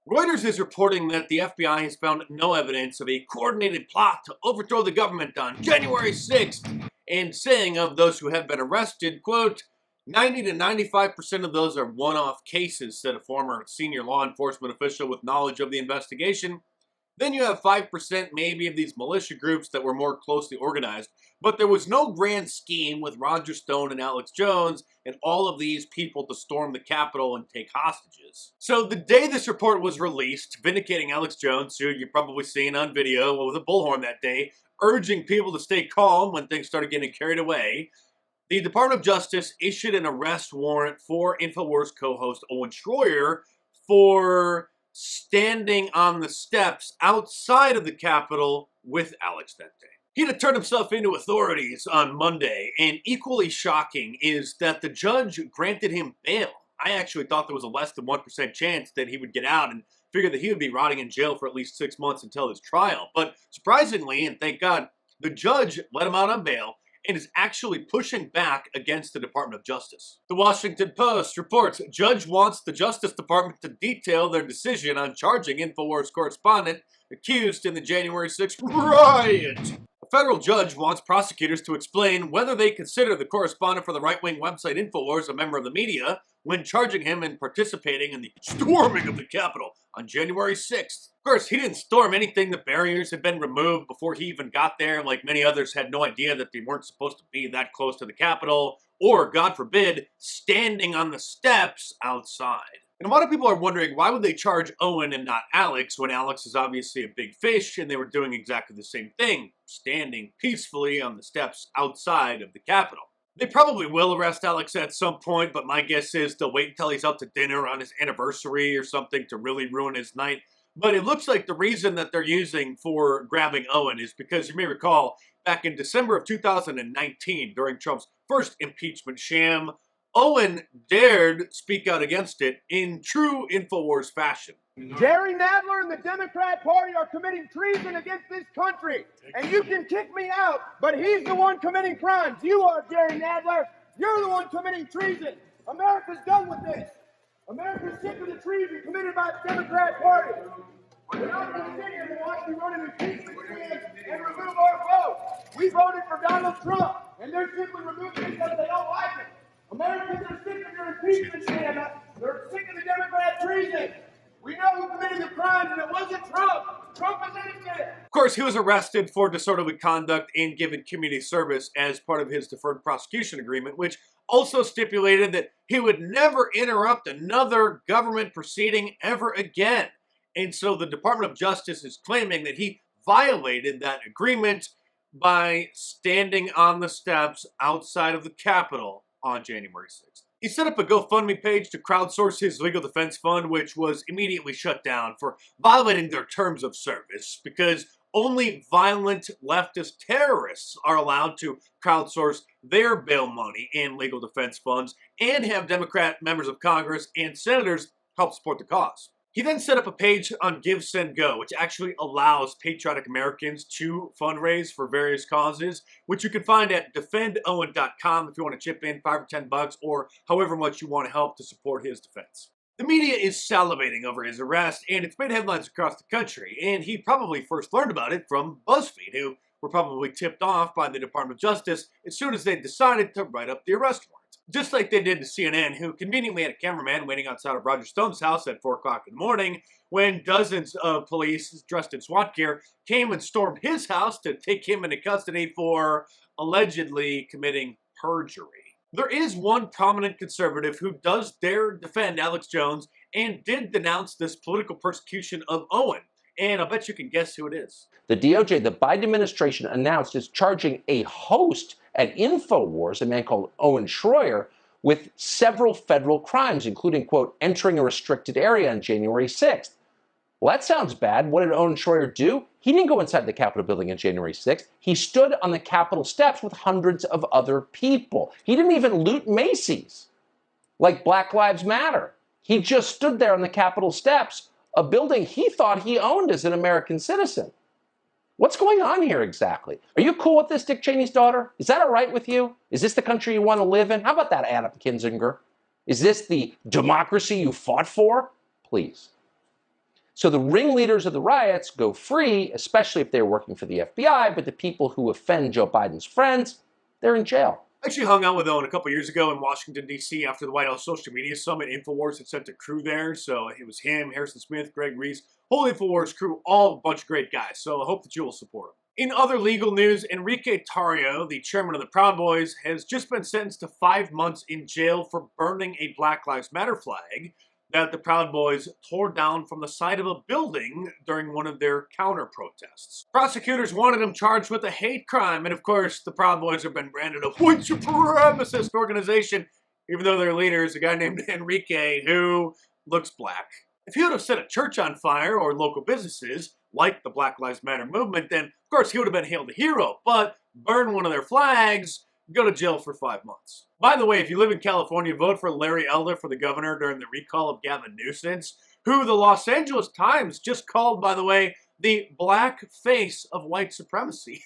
Reuters is reporting that the FBI has found no evidence of a coordinated plot to overthrow the government on January 6th, and saying of those who have been arrested, quote, 90 to 95% of those are one-off cases, said a former senior law enforcement official with knowledge of the investigation. Then you have 5% maybe of these militia groups that were more closely organized. But there was no grand scheme with Roger Stone and Alex Jones and all of these people to storm the Capitol and take hostages. So the day this report was released, vindicating Alex Jones, who you've probably seen on video with a bullhorn that day, urging people to stay calm when things started getting carried away, the Department of Justice issued an arrest warrant for InfoWars co-host Owen Schroyer for standing on the steps outside of the Capitol with Alex that day. He had turned himself into authorities on Monday, and equally shocking is that the judge granted him bail. I actually thought there was a less than 1% chance that he would get out and figured that he would be rotting in jail for at least 6 months until his trial. But surprisingly, and thank God, the judge let him out on bail and is actually pushing back against the Department of Justice. The Washington Post reports judge wants the Justice Department to detail their decision on charging InfoWars correspondent accused in the January 6th riot. A federal judge wants prosecutors to explain whether they consider the correspondent for the right-wing website InfoWars a member of the media when charging him in participating in the storming of the Capitol on January 6th. Of course, he didn't storm anything. The barriers had been removed before he even got there. Like many others, had no idea that they weren't supposed to be that close to the Capitol, or, God forbid, standing on the steps outside. And a lot of people are wondering, why would they charge Owen and not Alex when Alex is obviously a big fish and they were doing exactly the same thing, standing peacefully on the steps outside of the Capitol. They probably will arrest Alex at some point, but my guess is they'll wait until he's out to dinner on his anniversary or something to really ruin his night. But it looks like the reason that they're using for grabbing Owen is because, you may recall, back in December of 2019, during Trump's first impeachment sham, Owen dared speak out against it in true InfoWars fashion. Jerry Nadler and the Democrat Party are committing treason against this country. And you can kick me out, but he's the one committing crimes. You are, Jerry Nadler. You're the one committing treason. America's done with this. America's sick of the treason committed by the Democrat Party. We're not going to sit here and watch you run an impeachment scheme and remove our vote. We voted for Donald Trump, and they're simply removing it because they don't like it. Americans are sick of your impeachment scam. They're sick of the Democrat treason. We know who committed the crimes, and it wasn't Trump. Trump is innocent. Of course, he was arrested for disorderly conduct and given community service as part of his deferred prosecution agreement, which also stipulated that he would never interrupt another government proceeding ever again. And so the Department of Justice is claiming that he violated that agreement by standing on the steps outside of the Capitol on January 6th. He set up a GoFundMe page to crowdsource his legal defense fund, which was immediately shut down for violating their terms of service, because only violent leftist terrorists are allowed to crowdsource their bail money and legal defense funds and have Democrat members of Congress and senators help support the cause. He then set up a page on Give, Send, Go, which actually allows patriotic Americans to fundraise for various causes, which you can find at defendowen.com if you want to chip in $5 or $10 or however much you want to help to support his defense. The media is salivating over his arrest, and it's made headlines across the country, and he probably first learned about it from BuzzFeed, who were probably tipped off by the Department of Justice as soon as they decided to write up the arrest warrant. Just like they did to CNN, who conveniently had a cameraman waiting outside of Roger Stone's house at 4 o'clock in the morning when dozens of police dressed in SWAT gear came and stormed his house to take him into custody for allegedly committing perjury. There is one prominent conservative who does dare defend Alex Jones and did denounce this political persecution of Owen. And I'll bet you can guess who it is. The DOJ, the Biden administration, announced is charging a host at InfoWars, a man called Owen Schroyer, with several federal crimes, including, quote, entering a restricted area on January 6th. Well, that sounds bad. What did Owen Schroyer do? He didn't go inside the Capitol building on January 6th. He stood on the Capitol steps with hundreds of other people. He didn't even loot Macy's, like Black Lives Matter. He just stood there on the Capitol steps, a building he thought he owned as an American citizen. What's going on here exactly? Are you cool with this, Dick Cheney's daughter? Is that all right with you? Is this the country you want to live in? How about that, Adam Kinzinger? Is this the democracy you fought for? Please. So the ringleaders of the riots go free, especially if they're working for the FBI, but the people who offend Joe Biden's friends, they're in jail. I actually hung out with Owen a couple years ago in Washington, D.C. after the White House Social Media Summit. InfoWars had sent a crew there, so it was him, Harrison Smith, Greg Reese, whole InfoWars crew, all a bunch of great guys, so I hope that you will support them. In other legal news, Enrique Tarrio, the chairman of the Proud Boys, has just been sentenced to 5 months in jail for burning a Black Lives Matter flag that the Proud Boys tore down from the side of a building during one of their counter-protests. Prosecutors wanted him charged with a hate crime, and of course, the Proud Boys have been branded a white supremacist organization, even though their leader is a guy named Enrique who looks black. If he would have set a church on fire or local businesses, like the Black Lives Matter movement, then of course he would have been hailed a hero, but burn one of their flags, go to jail for 5 months. By the way, if you live in California, vote for Larry Elder for the governor during the recall of Gavin Newsom, who the Los Angeles Times just called, by the way, the black face of white supremacy.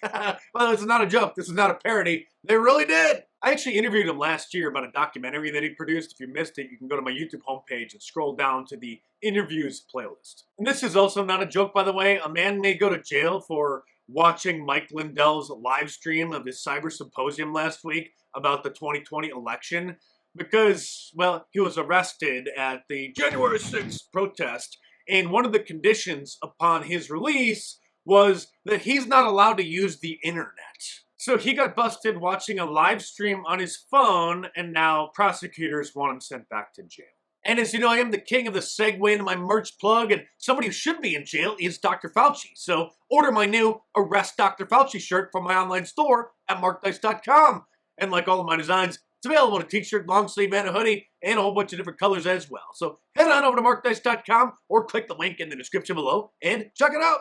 Well, this is not a joke. This is not a parody. They really did. I actually interviewed him last year about a documentary that he produced. If you missed it, you can go to my YouTube homepage and scroll down to the interviews playlist. And this is also not a joke, by the way. A man may go to jail for watching Mike Lindell's live stream of his cyber symposium last week about the 2020 election because, well, he was arrested at the January 6th protest, and one of the conditions upon his release was that he's not allowed to use the internet. So he got busted watching a live stream on his phone, and now prosecutors want him sent back to jail. And as you know, I am the king of the segue into my merch plug, and somebody who should be in jail is Dr. Fauci. So order my new Arrest Dr. Fauci shirt from my online store at markdice.com. And like all of my designs, it's available in a t-shirt, long sleeve, and a hoodie, and a whole bunch of different colors as well. So head on over to markdice.com or click the link in the description below and check it out.